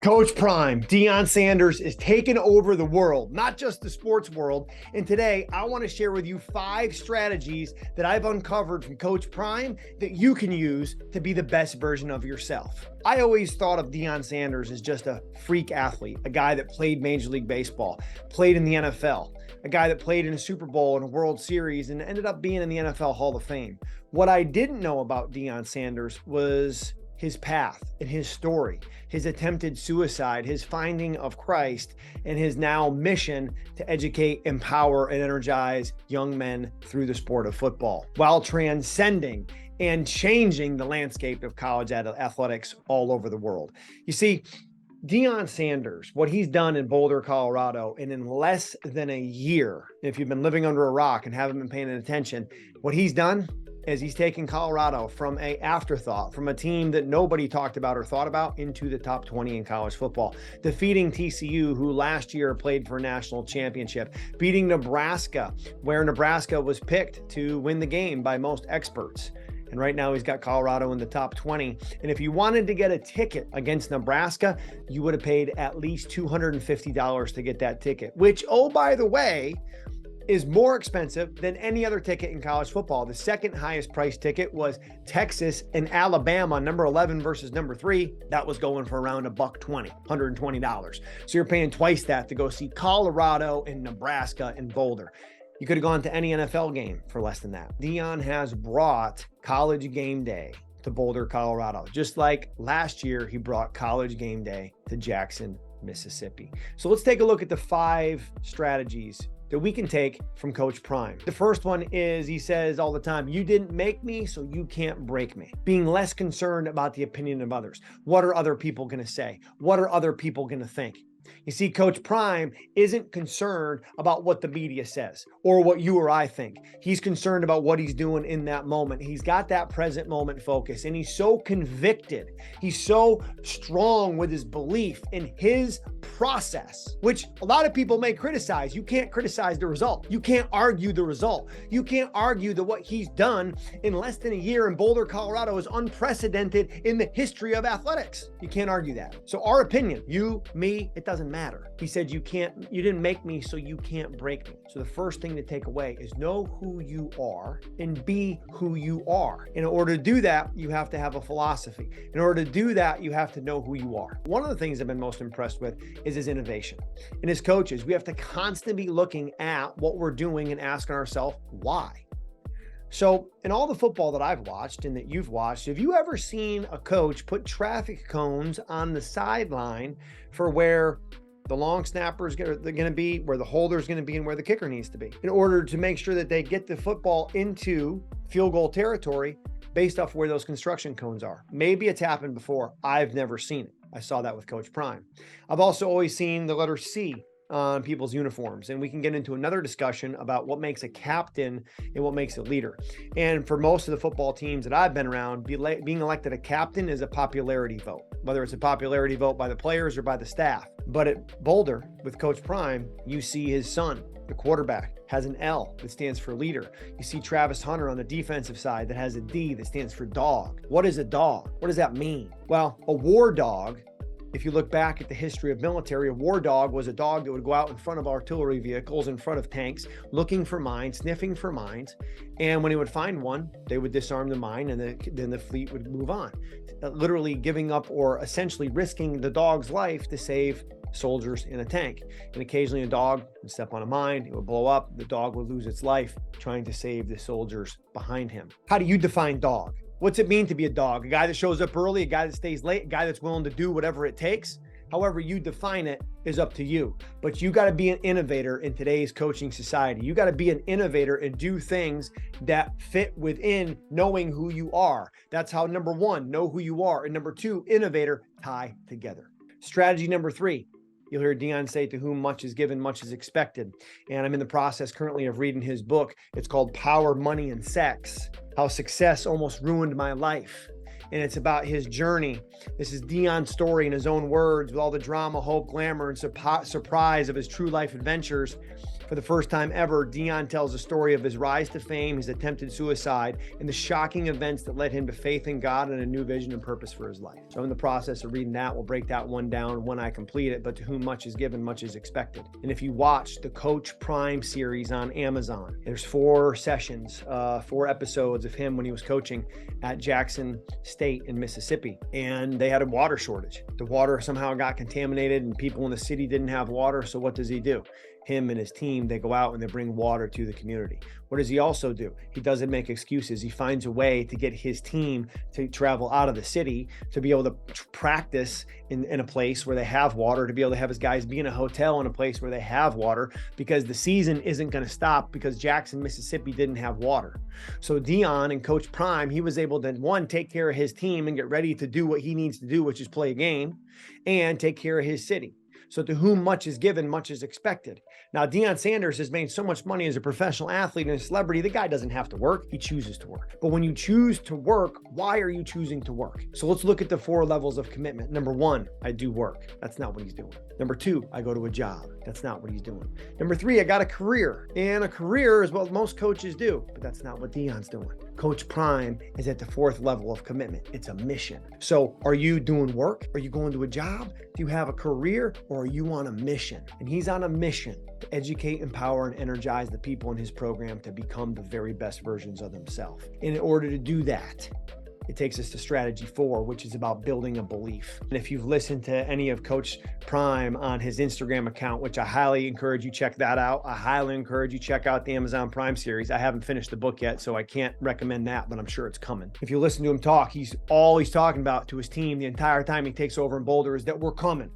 Coach Prime, Deion Sanders is taking over the world, not just the sports world. And today I want to share with you 5 strategies that I've uncovered from Coach Prime that you can use to be the best version of yourself. I always thought of Deion Sanders as just a freak athlete, a guy that played Major League Baseball, played in the NFL, a guy that played in a Super Bowl and a World Series and ended up being in the NFL Hall of Fame. What I didn't know about Deion Sanders was his path and his story, his attempted suicide, his finding of Christ, and his now mission to educate, empower, and energize young men through the sport of football while transcending and changing the landscape of college athletics all over the world. You see, Deion Sanders, what he's done in Boulder, Colorado, and in less than a year, if you've been living under a rock and haven't been paying attention, what he's done is he's taken Colorado from an afterthought, from a team that nobody talked about or thought about, into the top 20 in college football, defeating TCU, who last year played for a national championship, beating Nebraska, where Nebraska was picked to win the game by most experts. And right now he's got Colorado in the top 20. And if you wanted to get a ticket against Nebraska, you would have paid at least $250 to get that ticket, which, oh, by the way, is more expensive than any other ticket in college football. The second highest priced ticket was Texas and Alabama, number 11 versus number 3. That was going for around $120, $120. So you're paying twice that to go see Colorado and Nebraska and Boulder. You could have gone to any NFL game for less than that. Deion has brought College Game Day to Boulder, Colorado, just like last year he brought College Game Day to Jackson, Mississippi. So let's take a look at the 5 strategies that we can take from Coach Prime. The first one is, he says all the time, you didn't make me, so you can't break me. Being less concerned about the opinion of others. What are other people going to say? What are other people going to think? You see, Coach Prime isn't concerned about what the media says or what you or I think. He's concerned about what he's doing in that moment. He's got that present moment focus, and he's so convicted. He's so strong with his belief in his process, which a lot of people may criticize. You can't criticize the result. You can't argue the result. You can't argue that what he's done in less than a year in Boulder, Colorado is unprecedented in the history of athletics. You can't argue that. So our opinion, you, me, it doesn't matter. He said, you didn't make me, so you can't break me. So the first thing to take away is know who you are and be who you are. In order to do that, you have to have a philosophy. In order to do that, you have to know who you are. One of the things I've been most impressed with is his innovation. And as coaches, we have to constantly be looking at what we're doing and asking ourselves, why? So in all the football that I've watched and that you've watched, have you ever seen a coach put traffic cones on the sideline for where the long snapper is going to be, where the holder is going to be, and where the kicker needs to be, in order to make sure that they get the football into field goal territory based off where those construction cones are? Maybe it's happened before. I've never seen it. I saw that with Coach Prime. I've also always seen the letter C on people's uniforms, and we can get into another discussion about what makes a captain and what makes a leader. And for most of the football teams that I've been around, being elected a captain is a popularity vote, whether it's a popularity vote by the players or by the staff. But at Boulder with Coach Prime, you see his son, the quarterback, has an L that stands for leader. You see Travis Hunter on the defensive side that has a D that stands for dog. What is a dog? What does that mean? Well, a war dog, if you look back at the history of military, a war dog was a dog that would go out in front of artillery vehicles, in front of tanks, looking for mines, sniffing for mines. And when he would find one, they would disarm the mine, and then the fleet would move on, literally giving up or essentially risking the dog's life to save soldiers in a tank. And occasionally a dog would step on a mine, it would blow up, the dog would lose its life trying to save the soldiers behind him. How do you define dog? What's it mean to be a dog? A guy that shows up early, a guy that stays late, a guy that's willing to do whatever it takes? However you define it is up to you. But you got to be an innovator in today's coaching society. You got to be an innovator and do things that fit within knowing who you are. That's how, number 1, know who you are. And number 2, innovator, tie together. Strategy number 3. You'll hear Deion say, to whom much is given, much is expected. And I'm in the process currently of reading his book. It's called Power, Money, and Sex: How Success Almost Ruined My Life. And it's about his journey. This is Deion's story in his own words, with all the drama, hope, glamour, and surprise of his true life adventures For the first time ever, Deion tells the story of his rise to fame, his attempted suicide, and the shocking events that led him to faith in God and a new vision and purpose for his life. So in the process of reading that, we'll break that one down when I complete it, but to whom much is given, much is expected. And if you watch the Coach Prime series on Amazon, there's 4 sessions, 4 episodes of him when he was coaching at Jackson State in Mississippi, and they had a water shortage. The water somehow got contaminated and people in the city didn't have water. So what does he do? Him and his team, they go out and they bring water to the community. What does he also do? He doesn't make excuses. He finds a way to get his team to travel out of the city to be able to practice in a place where they have water, to be able to have his guys be in a hotel in a place where they have water, because the season isn't going to stop because Jackson, Mississippi didn't have water. So Deion and Coach Prime, he was able to, one, take care of his team and get ready to do what he needs to do, which is play a game, and take care of his city. So to whom much is given, much is expected. Now, Deion Sanders has made so much money as a professional athlete and a celebrity, the guy doesn't have to work. He chooses to work. But when you choose to work, why are you choosing to work? So let's look at the 4 levels of commitment. Number 1, I do work. That's not what he's doing. Number 2, I go to a job. That's not what he's doing. Number 3, I got a career. And a career is what most coaches do, but that's not what Deion's doing. Coach Prime is at the 4th level of commitment. It's a mission. So are you doing work? Are you going to a job? Do you have a career, or are you on a mission? And he's on a mission to educate, empower, and energize the people in his program to become the very best versions of themselves. And in order to do that, it takes us to strategy 4, which is about building a belief. And if you've listened to any of Coach Prime on his Instagram account, which I highly encourage you check that out. I highly encourage you check out the Amazon Prime series. I haven't finished the book yet, so I can't recommend that, but I'm sure it's coming. If you listen to him talk, he's talking about to his team the entire time he takes over in Boulder is that we're coming.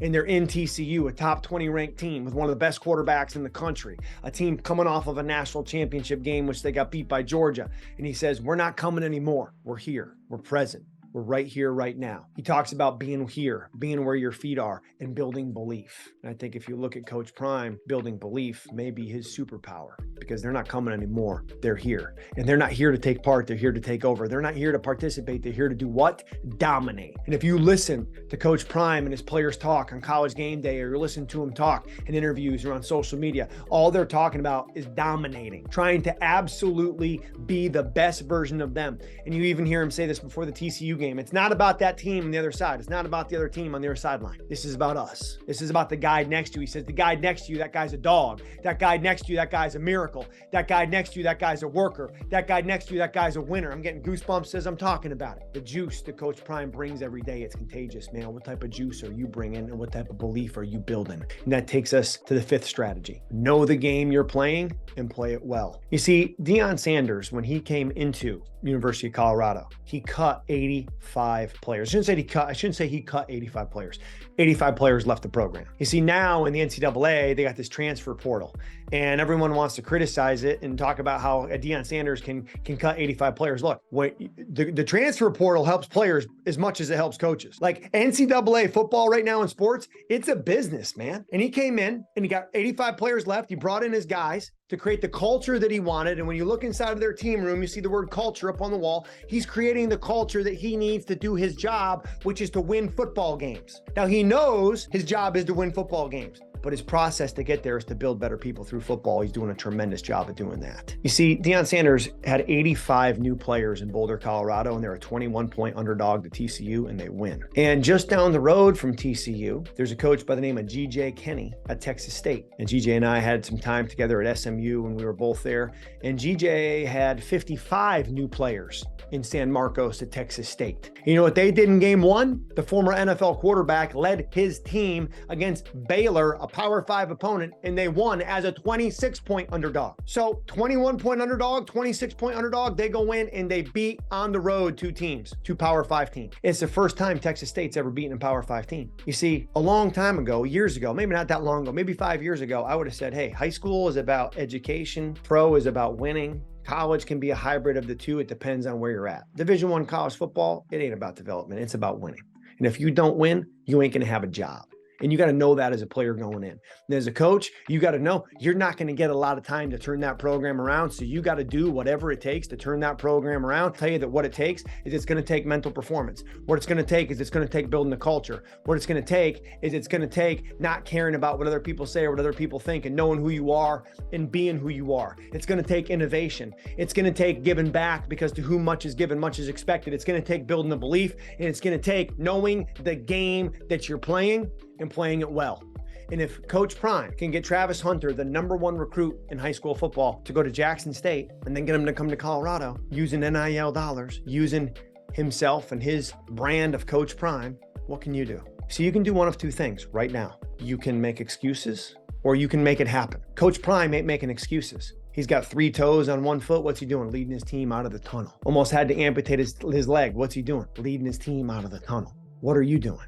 And they're in TCU, a top 20 ranked team with one of the best quarterbacks in the country, a team coming off of a national championship game, which they got beat by Georgia. And he says, we're not coming anymore. We're here. We're present. We're right here, right now. He talks about being here, being where your feet are, and building belief. And I think if you look at Coach Prime, building belief may be his superpower, because they're not coming anymore. They're here. And they're not here to take part. They're here to take over. They're not here to participate. They're here to do what? Dominate. And if you listen to Coach Prime and his players talk on College Game Day, or you listen to him talk in interviews or on social media, all they're talking about is dominating, trying to absolutely be the best version of them. And you even hear him say this before the TCU game. It's not about that team on the other side. It's not about the other team on the other sideline. This is about us. This is about the guy next to you. He says, the guy next to you, that guy's a dog. That guy next to you, that guy's a miracle. That guy next to you, that guy's a worker. That guy next to you, that guy's a winner. I'm getting goosebumps as I'm talking about it. The juice that Coach Prime brings every day, it's contagious, man. What type of juice are you bringing, and what type of belief are you building? And that takes us to the 5th strategy. Know the game you're playing and play it well. You see, Deion Sanders, when he came into University of Colorado, he cut 85 players. I shouldn't say he cut 85 players. 85 players left the program. You see, now in the NCAA, they got this transfer portal, and everyone wants to criticize it and talk about how Deion Sanders can cut 85 players. Look, the transfer portal helps players as much as it helps coaches. Like NCAA football right now in sports, it's a business, man. And he came in and he got 85 players left. He brought in his guys to create the culture that he wanted. And when you look inside of their team room, you see the word culture up on the wall. He's creating the culture that he needs to do his job, which is to win football games. Now, he knows his job is to win football games, but his process to get there is to build better people through football. He's doing a tremendous job of doing that. You see, Deion Sanders had 85 new players in Boulder, Colorado, and they're a 21-point underdog to TCU, and they win. And just down the road from TCU, there's a coach by the name of G.J. Kenny at Texas State. And G.J. and I had some time together at SMU when we were both there. And G.J. had 55 new players in San Marcos at Texas State. You know what they did in game 1? The former NFL quarterback led his team against Baylor, a Power 5 opponent, and they won as a 26-point underdog. So 21-point underdog, 26-point underdog, they go in and they beat on the road 2 Power 5 teams. It's the first time Texas State's ever beaten a Power 5 team. You see, a long time ago, years ago, maybe not that long ago, maybe 5 years ago, I would have said, hey, high school is about education, pro is about winning. College can be a hybrid of the two. It depends on where you're at. Division I college football, it ain't about development. It's about winning. And if you don't win, you ain't going to have a job. And you got to know that as a player going in. And as a coach, you got to know you're not going to get a lot of time to turn that program around. So you got to do whatever it takes to turn that program around. I'll tell you that what it takes is it's going to take mental performance. What it's going to take is it's going to take building the culture. What it's going to take is it's going to take not caring about what other people say or what other people think and knowing who you are and being who you are. It's going to take innovation. It's going to take giving back, because to whom much is given, much is expected. It's going to take building the belief, and it's going to take knowing the game that you're playing and playing it well. And if Coach Prime can get Travis Hunter, the #1 recruit in high school football, to go to Jackson State and then get him to come to Colorado using NIL dollars, using himself and his brand of Coach Prime, what can you do? So you can do one of two things right now. You can make excuses or you can make it happen. Coach Prime ain't making excuses. He's got 3 toes on 1 foot. What's he doing? Leading his team out of the tunnel. Almost had to amputate his leg. What's he doing? Leading his team out of the tunnel. What are you doing?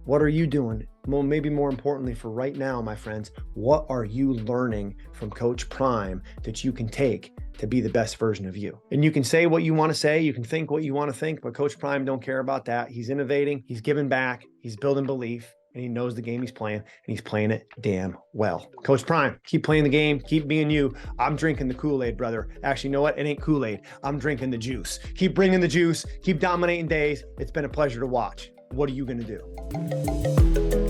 What are you doing? Well, maybe more importantly for right now, my friends, what are you learning from Coach Prime that you can take to be the best version of you? And you can say what you want to say, you can think what you want to think, but Coach Prime don't care about that. He's innovating, he's giving back, he's building belief, and he knows the game he's playing, and he's playing it damn well. Coach Prime, keep playing the game, keep being you. I'm drinking the Kool-Aid, brother. Actually, you know what? It ain't Kool-Aid. I'm drinking the juice. Keep bringing the juice, keep dominating days. It's been a pleasure to watch. What are you going to do?